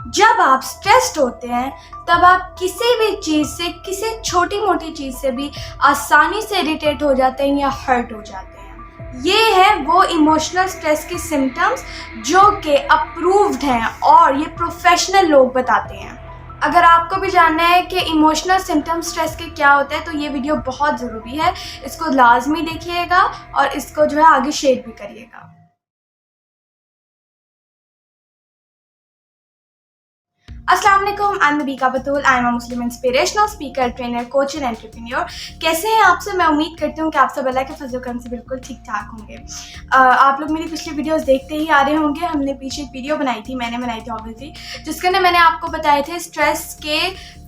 जब आप स्ट्रेस्ड होते हैं तब आप किसी भी चीज़ से, किसी छोटी मोटी चीज़ से भी आसानी से इरिटेट हो जाते हैं या हर्ट हो जाते हैं। ये है वो इमोशनल स्ट्रेस के सिम्टम्स जो कि अप्रूव्ड हैं और ये प्रोफेशनल लोग बताते हैं। अगर आपको भी जानना है कि इमोशनल सिम्टम्स स्ट्रेस के क्या होते हैं तो ये वीडियो बहुत ज़रूरी है। इसको लाजमी देखिएगा और इसको जो है आगे शेयर भी करिएगा। अस्सलाम वालेकुम, I am Nabika Batool. I am a Muslim inspirational speaker, trainer, coach and entrepreneur. कैसे हैं आप सब? मैं उम्मीद करती हूँ कि आप सब अल्लाह के फजल करम से बिल्कुल ठीक ठाक होंगे। आप लोग मेरी पिछली वीडियोस देखते ही आ रहे होंगे। हमने पीछे एक वीडियो बनाई थी, मैंने बनाई थी ऑब्वियसली, जिसके अंदर मैंने आपको बताए थे स्ट्रेस के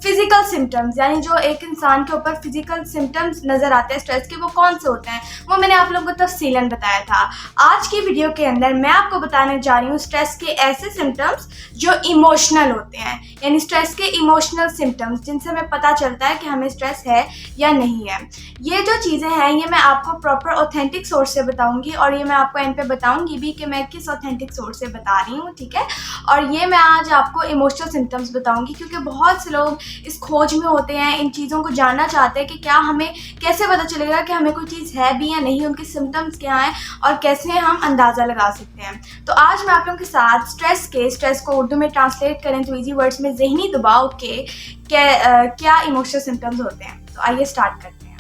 फिजिकल सिम्टम्स, यानी जो एक इंसान के ऊपर फिजिकल सिम्टम्स नज़र आते हैं स्ट्रेस के, वो कौन से होते हैं, वो मैंने आप लोगों को तफसीलन बताया था। आज की वीडियो के अंदर मैं आपको बताने जा रही हूँ स्ट्रेस के ऐसे सिम्टम्स जो इमोशनल होते हैं, यानी स्ट्रेस के इमोशनल सिम्टम्स जिनसे हमें पता चलता है कि हमें स्ट्रेस है या नहीं है। ये जो चीज़ें हैं ये मैं आपको प्रॉपर ऑथेंटिक सोर्स से बताऊंगी और ये मैं आपको एंड पे बताऊंगी भी कि मैं किस ऑथेंटिक सोर्स से बता रही हूँ, ठीक है। और ये मैं आज आपको इमोशनल सिम्टम्स बताऊंगी क्योंकि बहुत से लोग इस खोज में होते हैं, इन चीज़ों को जानना चाहते हैं कि क्या हमें कैसे पता चलेगा कि हमें कोई चीज़ है भी या नहीं, उनके सिम्टम्स क्या हैं और कैसे हम अंदाज़ा लगा सकते हैं। तो आज मैं आप लोगों के साथ स्ट्रेस को उर्दू में ट्रांसलेट करें तो ईजी वर्ड्स में ज़हनी दबाव के क्या इमोशनल सिम्टम्स होते हैं। तो आइए स्टार्ट करते हैं।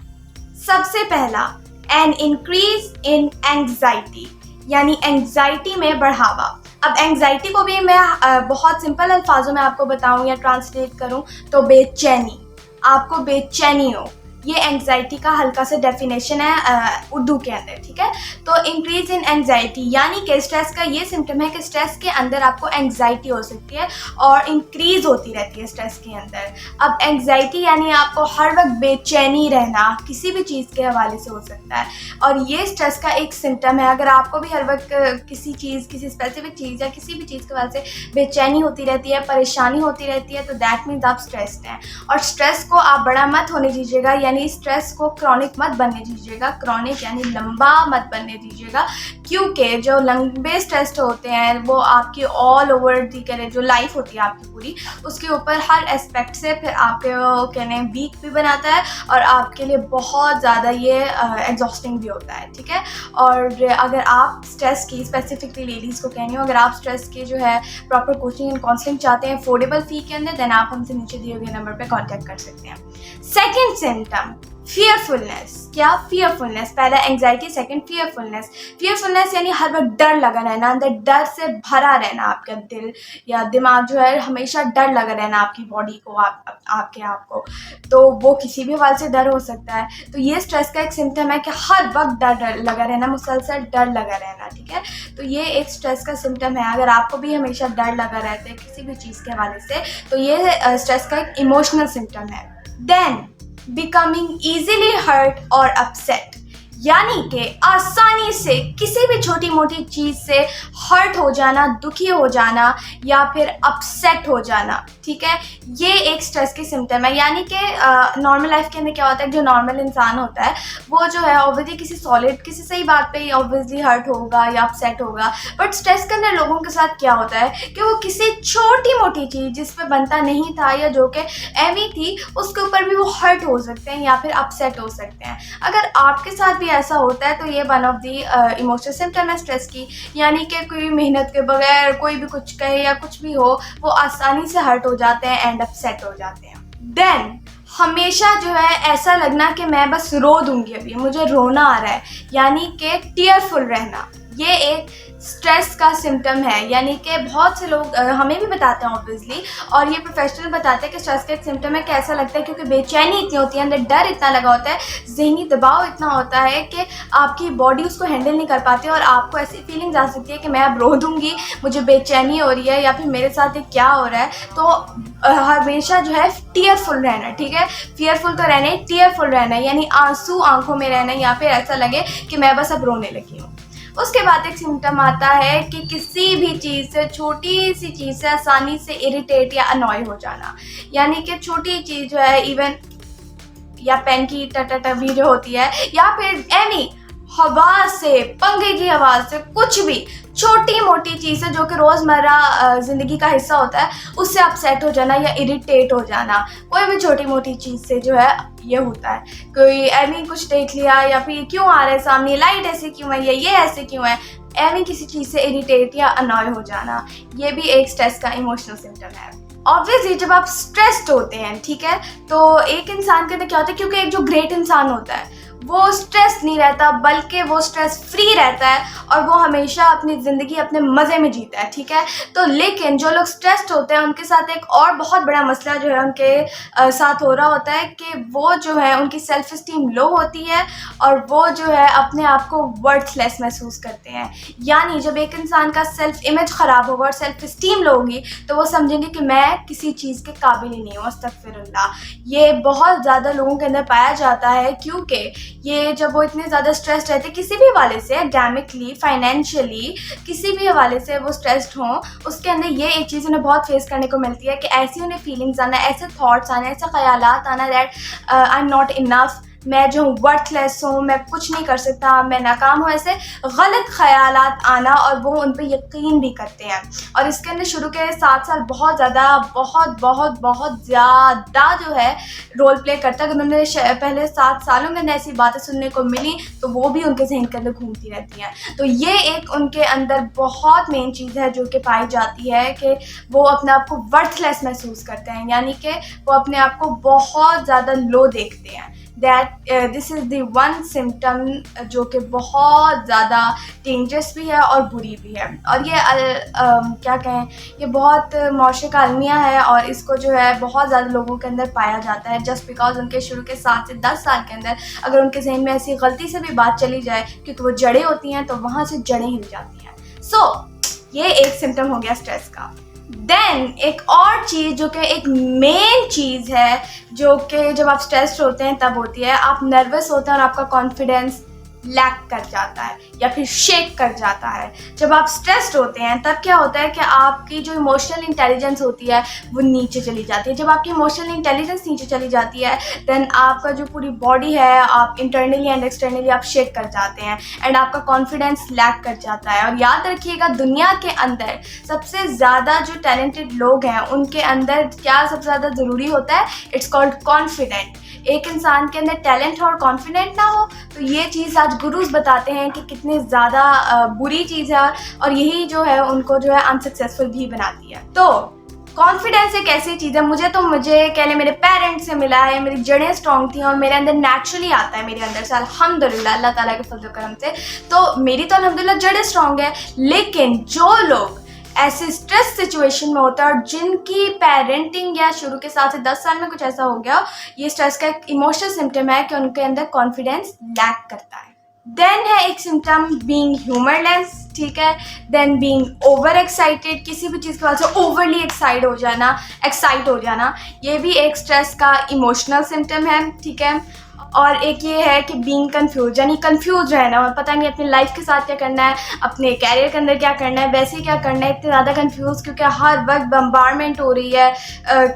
सबसे पहला, एन इंक्रीज इन एंग्जाइटी, यानी एंग्जाइटी में बढ़ावा। अब एंग्जाइटी को भी मैं बहुत सिंपल अल्फाजों में आपको बताऊं या ट्रांसलेट करूं तो बेचैनी, आपको बेचैनी हो, ये एंग्जाइटी का हल्का सा डेफिनेशन है उर्दू के अंदर, ठीक है। तो इंक्रीज इन एंग्जाइटी यानी कि स्ट्रेस का ये सिम्टम है कि स्ट्रेस के अंदर आपको एंग्जाइटी हो सकती है और इंक्रीज होती रहती है स्ट्रेस के अंदर। अब एंग्जाइटी यानी आपको हर वक्त बेचैनी रहना, किसी भी चीज़ के हवाले से हो सकता है और ये स्ट्रेस का एक सिम्टम है। अगर आपको भी हर वक्त किसी चीज़, किसी स्पेसिफिक चीज़ या किसी भी चीज़ के हवाले से बेचैनी होती रहती है, परेशानी होती रहती है, तो दैट मीन्स आप स्ट्रेस्ड हैं। और स्ट्रेस को आप बड़ा मत होने दीजिएगा, यानी स्ट्रेस को क्रॉनिक मत बनने दीजिएगा, क्रॉनिक यानी लंबा मत बनने दीजिएगा, क्योंकि जो लंबे स्ट्रेस होते हैं वो आपकी ऑल ओवर दी करें जो लाइफ होती है आपकी पूरी, उसके ऊपर हर एस्पेक्ट से फिर आपके कहने वीक भी बनाता है और आपके लिए बहुत ज़्यादा ये एग्जॉस्टिंग भी होता है, ठीक है। और अगर आप स्ट्रेस की, स्पेसिफिकली लेडीज़ को कहनी हो, अगर आप स्ट्रेस की जो है प्रॉपर कोचिंग एंड काउंसलिंग चाहते हैं अफोर्डेबल फ़ी के अंदर, देन आप हमसे नीचे दिए हुए नंबर पर कॉन्टैक्ट कर सकते हैं। Second symptom, fearfulness. क्या? फियरफुलनेस। पहला एंग्जाइटी, सेकंड फियरफुलनेस। फियरफुलनेस यानी हर वक्त डर लगा रहना, अंदर डर से भरा रहना, आपका दिल या दिमाग जो है हमेशा डर लगा रहना, आपकी बॉडी को, आपके आप को, तो वो किसी भी हाल से डर हो सकता है। तो ये स्ट्रेस का एक सिम्टम है कि हर वक्त डर लगा रहना, मुसलसल डर लगा रहना, ठीक है। तो ये एक स्ट्रेस का सिम्टम है। अगर आपको भी हमेशा डर लगा रहता है किसी भी चीज़ के हवाले से तो ये स्ट्रेस का एक इमोशनल सिम्टम है। Then becoming easily hurt or upset, यानी कि आसानी से किसी भी छोटी मोटी चीज़ से हर्ट हो जाना, दुखी हो जाना या फिर अपसेट हो जाना, ठीक है। ये एक स्ट्रेस की सिम्टम है। यानी कि नॉर्मल लाइफ के अंदर क्या होता है, जो नॉर्मल इंसान होता है वो जो है ऑब्वियसली किसी सॉलिड, किसी सही बात पे ही ऑब्वियसली हर्ट होगा या अपसेट होगा। बट स्ट्रेस के अंदर लोगों के साथ क्या होता है कि वो किसी छोटी मोटी चीज़ जिस पे बनता नहीं था या जो कि एवी थी, उसके ऊपर भी वो हर्ट हो सकते हैं या फिर अपसेट हो सकते हैं। अगर आपके साथ भी ऐसा होता है तो ये one of the emotional symptom है स्ट्रेस की, यानी कि कोई मेहनत के बगैर कोई भी कुछ कहे या कुछ भी हो, वो आसानी से हर्ट हो जाते हैं एंड अपसेट हो जाते हैं। देन हमेशा जो है ऐसा लगना कि मैं बस रो दूंगी, अभी मुझे रोना आ रहा है, यानी कि टीयरफुल रहना, ये एक स्ट्रेस का सिम्टम है। यानी कि बहुत से लोग हमें भी बताते हैं ऑब्वियसली, और ये प्रोफेशनल बताते हैं कि स्ट्रेस का एक सिम्टम है कि ऐसा लगता है क्योंकि बेचैनी इतनी होती है, अंदर डर इतना लगा होता है, ज़हनी दबाव इतना होता है कि आपकी बॉडी उसको हैंडल नहीं कर पाती और आपको ऐसी फीलिंग्स आ सकती है कि मैं अब रो दूँगी, मुझे बेचैनी हो रही है या फिर मेरे साथ ये क्या हो रहा है। तो हमेशा जो है टीयरफुल रहना, ठीक है। फियरफुल तो रहना ही, टीयरफुल रहना यानी आंसू आंखों में रहना, या फिर ऐसा लगे कि मैं बस अब रोने लगी हूँ। उसके बाद एक सिम्टम आता है कि किसी भी चीज़ से, छोटी सी चीज़ से आसानी से इरिटेट या अनॉय हो जाना, यानी कि छोटी चीज़ जो है इवन या पेन की टटटबी जो होती है या फिर एनी हवा से, पंखे की आवाज़ से, कुछ भी छोटी मोटी चीज़ है जो कि रोज़मर्रा ज़िंदगी का हिस्सा होता है, उससे अपसेट हो जाना या इरिटेट हो जाना, कोई भी छोटी मोटी चीज़ से जो है ये होता है। कोई ऐਵੇਂ कुछ देख लिया या फिर क्यों आ रहा है सामने, लाइट ऐसे क्यों है या ये ऐसे क्यों है, ऐਵੇਂ किसी चीज़ से इरिटेट या अनॉय हो जाना, ये भी एक स्ट्रेस का इमोशनल सिम्टम है। ऑब्वियसली जब आप स्ट्रेस्ड होते हैं, ठीक है, तो एक इंसान के अंदर क्या होता है, क्योंकि एक जो ग्रेट इंसान होता है वो स्ट्रेस नहीं रहता, बल्कि वो स्ट्रेस फ्री रहता है और वो हमेशा अपनी ज़िंदगी अपने मज़े में जीता है, ठीक है। तो लेकिन जो लोग स्ट्रेस्ड होते हैं उनके साथ एक और बहुत बड़ा मसला जो है उनके साथ हो रहा होता है कि वो जो है उनकी सेल्फ इस्टीम लो होती है और वो जो है अपने आप को वर्थलेस महसूस करते हैं। यानी जब एक इंसान का सेल्फ इमेज ख़राब होगा और सेल्फ इस्टीम लो होगी तो वो समझेंगे कि मैं किसी चीज़ के काबिल ही नहीं हूँ, अस्तगफिरुल्लाह। ये बहुत ज़्यादा लोगों के अंदर पाया जाता है, क्योंकि ये जब वो इतने ज़्यादा स्ट्रेस्ड रहते हैं किसी भी हवाले से, एकेडमिकली, फाइनेंशियली, किसी भी हवाले से वो स्ट्रेस्ड हों, उसके अंदर ये एक चीज़ उन्हें बहुत फेस करने को मिलती है कि ऐसी उन्हें फीलिंग्स आना, ऐसे थॉट्स आना, ऐसे ख्यालात आना that I am not enough, मैं जो हूँ वर्थलेस हूँ, मैं कुछ नहीं कर सकता, मैं नाकाम हूँ, ऐसे गलत ख्यालात आना और वो उन पर यकीन भी करते हैं। और इसके अंदर शुरू के 7 साल बहुत ज़्यादा बहुत ज़्यादा जो है रोल प्ले करता है। अगर उन्होंने पहले 7 सालों के अंदर ऐसी बातें सुनने को मिली तो वो भी उनके जहन के अंदर घूमती रहती हैं। तो ये एक उनके अंदर बहुत मेन चीज़ है जो कि पाई जाती है कि वो अपने आप को वर्थलेस महसूस करते हैं, यानी कि वो अपने आप को बहुत ज़्यादा लो देखते हैं। This is the one symptom जो कि बहुत ज़्यादा डेंजरस भी है और बुरी भी है। और ये क्या कहें, ये बहुत मौशे का अलमिया है और इसको जो है बहुत ज़्यादा लोगों के अंदर पाया जाता है, जस्ट बिकॉज उनके शुरू के 7 से 10 साल के अंदर अगर उनके जहन में ऐसी गलती से भी बात चली जाए, क्योंकि वो जड़ें होती हैं, तो वहाँ से जड़ें हिल जाती हैं। ये एक सिम्टम हो गया स्ट्रेस का। देन एक और चीज़ जो कि एक मेन चीज़ है जो कि जब आप स्ट्रेस्ड होते हैं तब होती है, आप नर्वस होते हैं और आपका कॉन्फिडेंस लैक कर जाता है या फिर शेक कर जाता है। जब आप स्ट्रेस्ड होते हैं तब क्या होता है कि आपकी जो इमोशनल इंटेलिजेंस होती है वो नीचे चली जाती है। जब आपकी इमोशनल इंटेलिजेंस नीचे चली जाती है देन आपका जो पूरी बॉडी है, आप इंटरनली एंड एक्सटर्नली आप शेक कर जाते हैं एंड आपका कॉन्फिडेंस लैक कर जाता है। और याद रखिएगा, दुनिया के अंदर सबसे ज़्यादा जो टैलेंटेड लोग हैं उनके अंदर क्या सबसे ज़्यादा ज़रूरी होता है, इट्स कॉल्ड कॉन्फिडेंट। एक इंसान के अंदर टैलेंट हो और कॉन्फिडेंट ना हो तो ये चीज़ आज गुरुज बताते हैं कि कितनी ज़्यादा बुरी चीज़ है और यही जो है उनको जो है अनसक्सेसफुल भी बनाती है। तो कॉन्फिडेंस एक ऐसी चीज़ है, मुझे कह लें मेरे पेरेंट्स से मिला है, मेरी जड़ें स्ट्रॉन्ग थी और मेरे अंदर नेचुरली आता है, मेरे अंदर से अल्हम्दुलिल्लाह अल्लाह ताला के फजल करम से। तो मेरी तो अल्हम्दुलिल्लाह जड़ें स्ट्रॉन्ग है। लेकिन जो लोग ऐसे स्ट्रेस सिचुएशन में होता है और जिनकी पेरेंटिंग या शुरू के 7 से 10 साल में कुछ ऐसा हो गया, ये स्ट्रेस का एक इमोशनल सिम्टम है कि उनके अंदर कॉन्फिडेंस लैक करता है। देन है एक सिम्टम बीइंग ह्यूमरलेस, ठीक है। देन बीइंग ओवर एक्साइटेड, किसी भी चीज़ की वजह से ओवरली एक्साइट हो जाना, ये भी एक स्ट्रेस का इमोशनल सिम्टम है, ठीक है। और एक ये है कि बीइंग कंफ्यूज, यानी कंफ्यूज रहना और पता नहीं अपनी लाइफ के साथ क्या करना है, अपने कैरियर के अंदर क्या करना है, वैसे क्या करना है, इतने ज़्यादा कंफ्यूज क्योंकि हर वक्त बम्बारमेंट हो रही है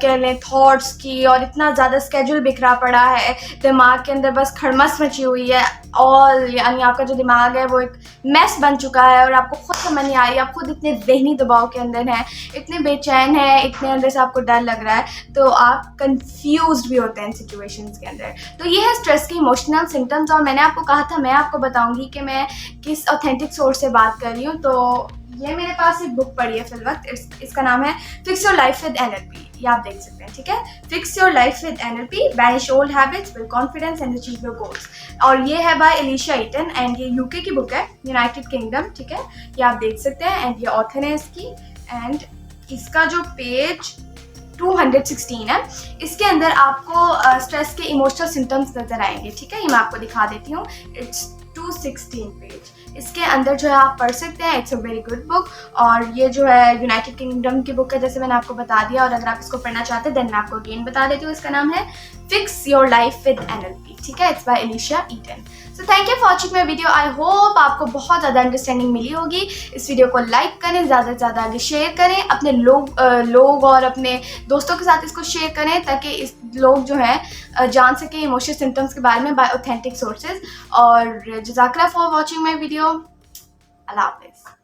कह लें थॉट्स की, और इतना ज़्यादा स्केड्यूल बिखरा पड़ा है, दिमाग के अंदर बस खड़मस मची हुई है यानी आपका जो दिमाग है वो एक मैस बन चुका है और आपको खुद समझ नहीं आ रही, आप खुद इतने ज़हनी दबाव के अंदर हैं, इतने बेचैन हैं, इतने अंदर से आपको डर लग रहा है, तो आप कंफ्यूज्ड भी होते हैं इन सिचुएशंस के अंदर। तो ये है स्ट्रेस की इमोशनल सिम्टम्स। और मैंने आपको कहा था मैं आपको बताऊंगी कि मैं किस ऑथेंटिक सोर्स से बात कर रही हूँ। तो ये मेरे पास एक बुक पड़ी है फिल वक्त, इसका नाम है fix your life with NLP, ये आप देख सकते हैं, ठीक है। Fix your life with NLP, banish old habits, build confidence and achieve your goals. और ये है बाय एलिशा ईटन एंड ये UK की बुक है, यूनाइटेड किंगडम, ठीक है। ये आप देख सकते हैं एंड ये ऑथर है इसकी, एंड इसका जो पेज 216 है, इसके अंदर आपको स्ट्रेस के इमोशनल सिम्टम्स नजर आएंगे, ठीक है। ये मैं आपको दिखा देती हूँ, इट्स 216 पेज, इसके अंदर जो है आप पढ़ सकते हैं। It's a very good book और ये जो है यूनाइटेड किंगडम की बुक है, जैसे मैंने आपको बता दिया। और अगर आप इसको पढ़ना चाहते हैं देन मैं आपको अगेन बता देती हूँ, इसका नाम है fix your life with NLP, ठीक है। It's by Elisha Eaton. So thank you for watching my video. I hope आपको बहुत ज़्यादा अंडरस्टैंडिंग मिली होगी। इस वीडियो को लाइक करें, ज़्यादा से ज़्यादा आगे शेयर करें, अपने लोग और अपने दोस्तों के साथ इसको शेयर करें ताकि इस लोग जो हैं जान सकें इमोशनल सिम्टम्स के बारे में बाय ऑथेंटिक सोर्सेज। और जज़ाकल्लाह फॉर वॉचिंग माई वीडियो। अल्लाह हाफ़िज़।